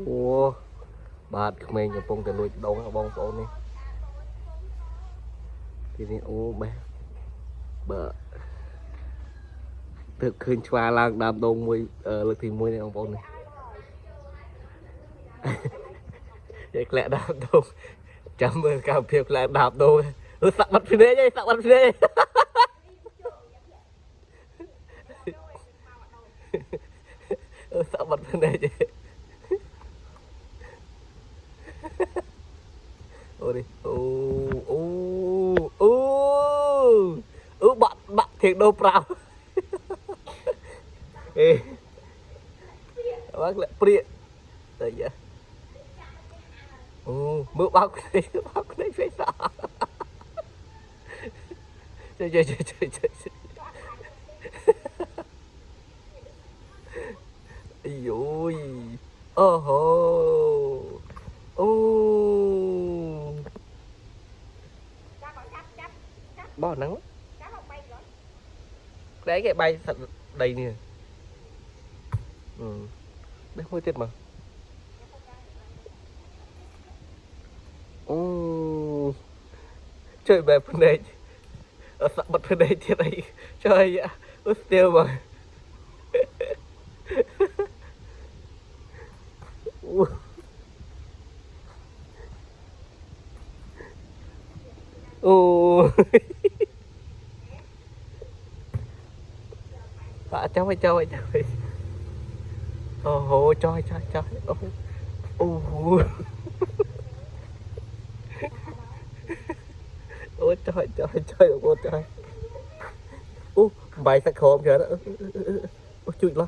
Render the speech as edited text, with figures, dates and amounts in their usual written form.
Ủa bạt mình ở vùng từ lùi đông ở bông phố này thì này ô bé bờ thực hình choa lang đam đông mùi lực thì mùi này ông phố này vậy lẽ đam đông chấm cà phê là đam đông sạc bật phía đây sạc bật phía đây sạc bật phía đây chứ ô đi bạn bạn thiệt đâu prao ê bác lại priệt đấy vậy mưa bác này phải sao chơi ôi ô hô ô bỏ nắng đấy cái bay thật đầy nè đấy hơi tiết mà chơi về phần này ở sắp bật phần này thì này chơi ướt tiêu mà cháu ơi ồ trời ôi trời ôi trời bay sắc khom kìa đó chui lo